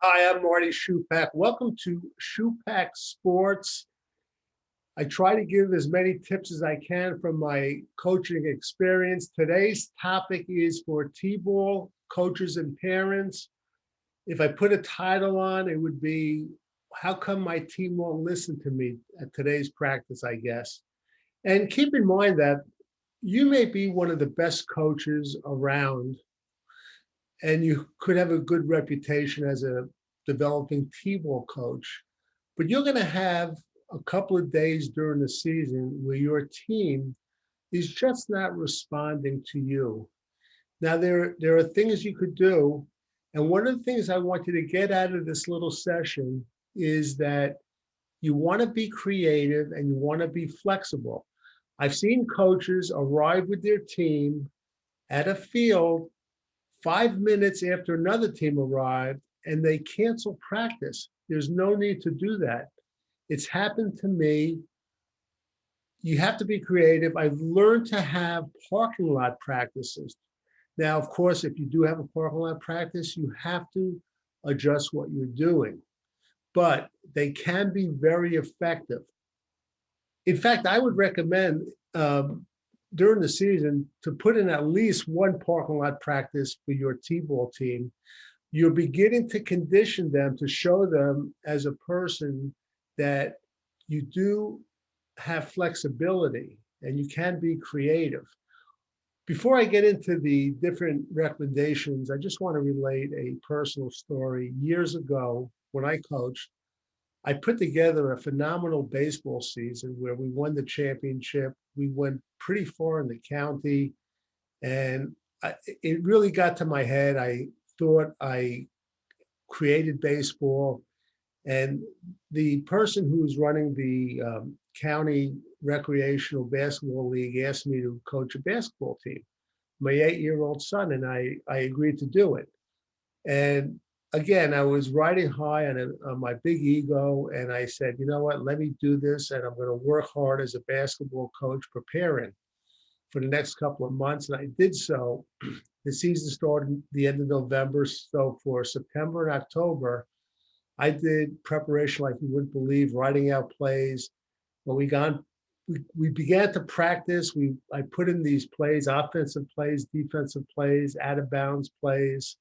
Hi, I'm Marty Schupak. Welcome to Schupak Sports. I try to give as many tips as I can from my coaching experience. Today's topic is for T-ball coaches and parents. If I put a title on, it would be, how come my team won't listen to me at today's practice, I guess. And keep in mind that you may be one of the best coaches around, and you could have a good reputation as a developing T-ball coach, but you're going to have a couple of days during the season where your team is just not responding to you. Now, there are things you could do. And one of the things I want you to get out of this little session is that you want to be creative and you want to be flexible. I've seen coaches arrive with their team at a field 5 minutes after another team arrived and they cancel practice. There's no need to do that. It's happened to me. You have to be creative. I've learned to have parking lot practices. Now, of course, if you do have a parking lot practice, you have to adjust what you're doing, but they can be very effective. In fact, I would recommend during the season to put in at least one parking lot practice for your T-ball team. You're beginning to condition them to show them as a person that you do have flexibility and you can be creative. Before I get into the different recommendations, I just want to relate a personal story. Years ago, when I coached, I put together a phenomenal baseball season where we won the championship. We went pretty far in the county, and it really got to my head. I thought I created baseball, and the person who was running the county recreational basketball league asked me to coach a basketball team, my 8-year-old son, and I agreed to do it. And again, I was riding high on my big ego, and I said, you know what, let me do this, and I'm going to work hard as a basketball coach preparing for the next couple of months, and I did so. The season started the end of November, so for September and October, I did preparation like you wouldn't believe, writing out plays. When we began to practice. I put in these plays, offensive plays, defensive plays, out of bounds plays.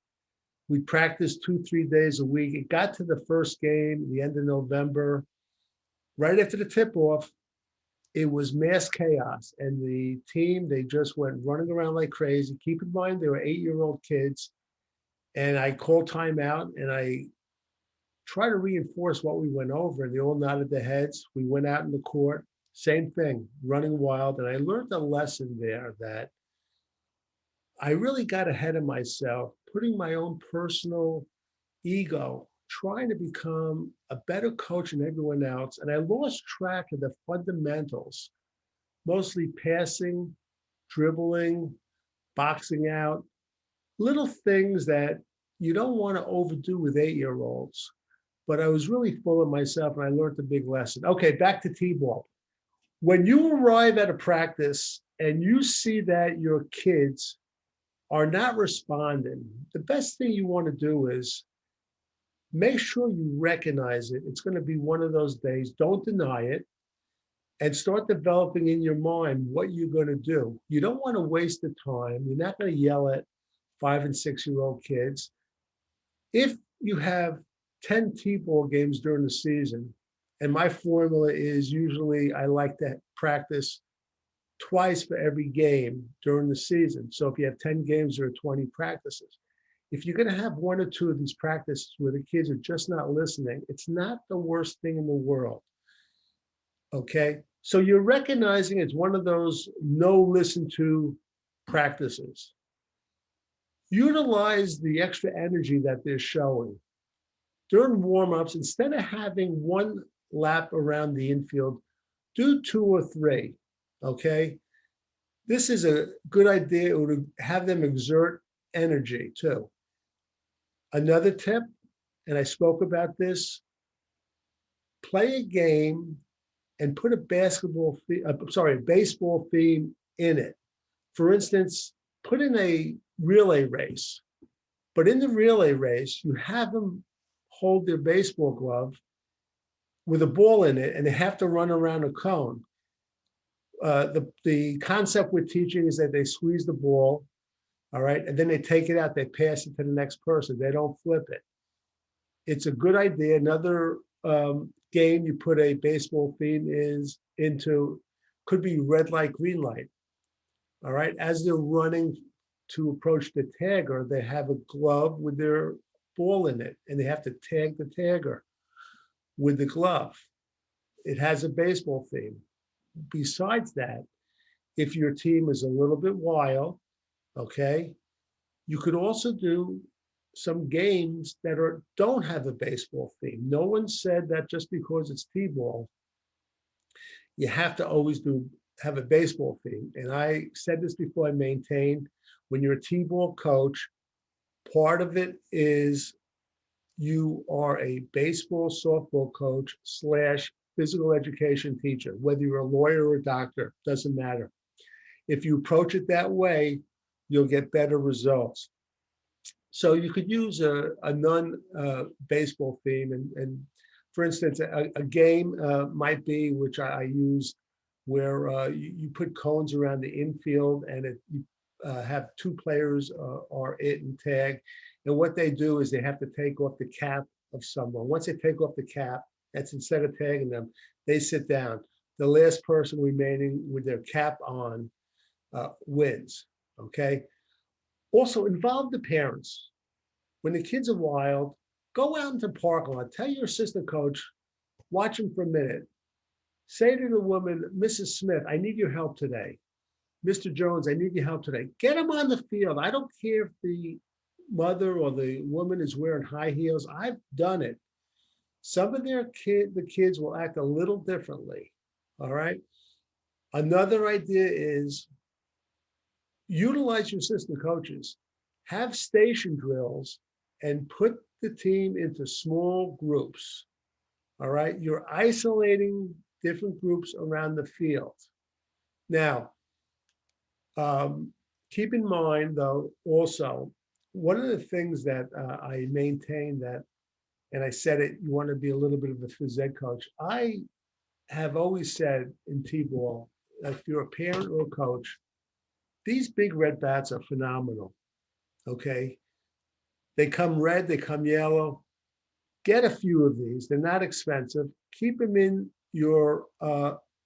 We practiced 2-3 days a week. It got to the first game, the end of November. Right after the tip-off, it was mass chaos. And the team, they just went running around like crazy. Keep in mind, they were 8-year-old kids. And I called timeout and I tried to reinforce what we went over. And they all nodded their heads. We went out in the court, same thing, running wild. And I learned a lesson there that I really got ahead of myself, putting my own personal ego, trying to become a better coach than everyone else. And I lost track of the fundamentals, mostly passing, dribbling, boxing out, little things that you don't want to overdo with 8-year-olds. But I was really full of myself and I learned a big lesson. Okay, back to T-ball. When you arrive at a practice and you see that your kids are not responding, the best thing you want to do is make sure you recognize it. It's going to be one of those days. Don't deny it and start developing in your mind what you're going to do. You don't want to waste the time. You're not going to yell at 5- and 6-year-old kids. If you have 10 T-ball games during the season, and my formula is usually I like to practice twice for every game during the season. So if you have 10 games, there are 20 practices. If you're going to have 1 or 2 of these practices where the kids are just not listening, it's not the worst thing in the world. Okay? So you're recognizing it's one of those no listen to practices. Utilize the extra energy that they're showing. During warm-ups, instead of having 1 lap around the infield, do 2 or 3, okay? This is a good idea to have them exert energy too. Another tip, and I spoke about this, play a game and put a baseball theme in it. For instance, put in a relay race, but in the relay race, you have them hold their baseball glove with a ball in it, and they have to run around a cone. The concept we're teaching is that they squeeze the ball, all right, and then they take it out, they pass it to the next person. They don't flip it. It's a good idea. Another game you put a baseball theme is into could be red light, green light. All right, as they're running to approach the tagger, they have a glove with their ball in it, and they have to tag the tagger with the glove. It has a baseball theme. Besides that, if your team is a little bit wild, okay, you could also do some games that don't have a baseball theme. No one said that just because it's T-ball, you have to always have a baseball theme. And I said this before, I maintained when you're a T-ball coach, part of it is you are a baseball, softball coach / physical education teacher. Whether you're a lawyer or a doctor, doesn't matter. If you approach it that way, you'll get better results. So you could use a non-baseball theme. And for instance, a game might be, which I use, where you put cones around the infield, and you have two players are it and tag. And what they do is they have to take off the cap of someone. Once they take off the cap, that's instead of tagging them, they sit down. The last person remaining with their cap on wins, okay? Also, involve the parents. When the kids are wild, go out into the parking lot. Tell your assistant coach, watch them for a minute. Say to the woman, Mrs. Smith, I need your help today. Mr. Jones, I need your help today. Get them on the field. I don't care if the mother or the woman is wearing high heels. I've done it. Some of the kids will act a little differently. All right. Another idea is utilize your assistant coaches. Have station drills and put the team into small groups. All right. You're isolating different groups around the field. Now, keep in mind, though, also, one of the things that I maintain that, and I said it, you want to be a little bit of a phys ed coach. I have always said in T-ball, if you're a parent or a coach, these big red bats are phenomenal, okay? They come red, they come yellow. Get a few of these. They're not expensive. Keep them in your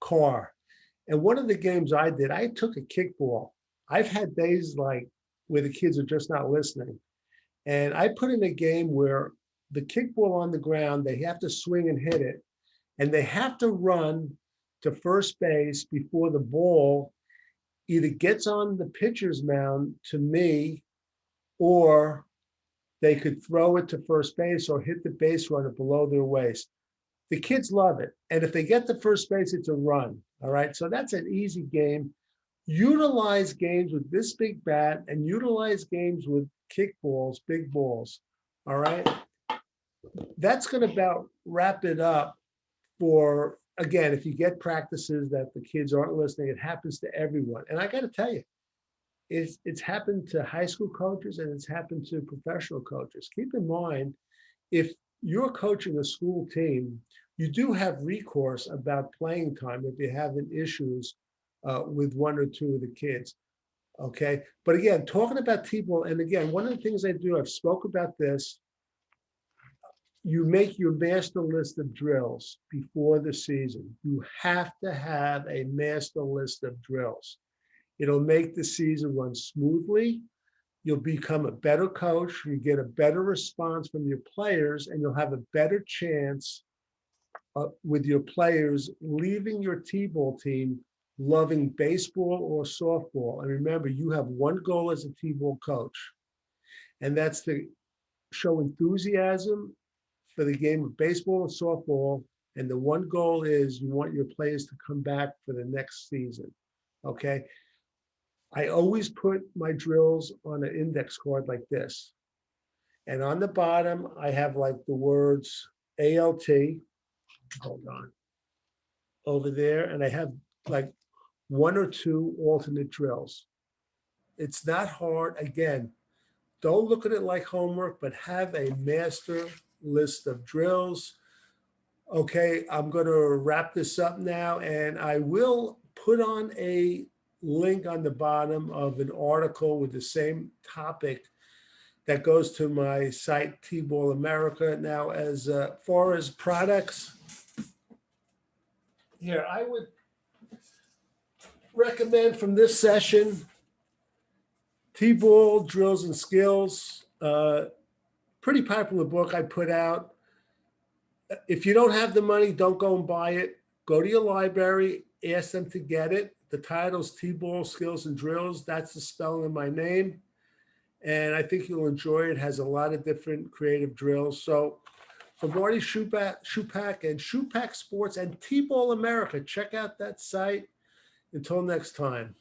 car. And one of the games I did, I took a kickball. I've had days like where the kids are just not listening. And I put in a game where the kickball on the ground, they have to swing and hit it. And they have to run to first base before the ball either gets on the pitcher's mound to me, or they could throw it to first base or hit the base runner below their waist. The kids love it. And if they get to first base, it's a run. All right. So that's an easy game. Utilize games with this big bat and utilize games with kickballs, big balls. All right. That's going to about wrap it up for, again, if you get practices that the kids aren't listening, it happens to everyone. And I got to tell you, it's happened to high school coaches and it's happened to professional coaches. Keep in mind, if you're coaching a school team, you do have recourse about playing time if you're having issues with one or two of the kids. Okay. But again, talking about T-ball, and again, one of the things I do, I've spoke about this, you make your master list of drills before the season. You have to have a master list of drills. It'll make the season run smoothly. You'll become a better coach. You get a better response from your players, and you'll have a better chance with your players leaving your T-ball team loving baseball or softball. And remember, you have one goal as a T-ball coach, and that's to show enthusiasm for the game of baseball and softball. And the one goal is you want your players to come back for the next season. Okay. I always put my drills on an index card like this. And on the bottom, I have like the words ALT, hold on, over there. And I have like one or two alternate drills. It's not hard. Again, don't look at it like homework, but have a master list of drills. Okay, I'm going to wrap this up now, and I will put on a link on the bottom of an article with the same topic that goes to my site, T-Ball America. Now, as far as products, here, I would recommend from this session, T-Ball Drills and Skills. Pretty popular book I put out. If you don't have the money, don't go and buy it. Go to your library, ask them to get it. The title's T-Ball Skills and Drills. That's the spelling of my name. And I think you'll enjoy it. It has a lot of different creative drills. So for Marty Schupak and Schupak Sports and T-Ball America, check out that site. Until next time.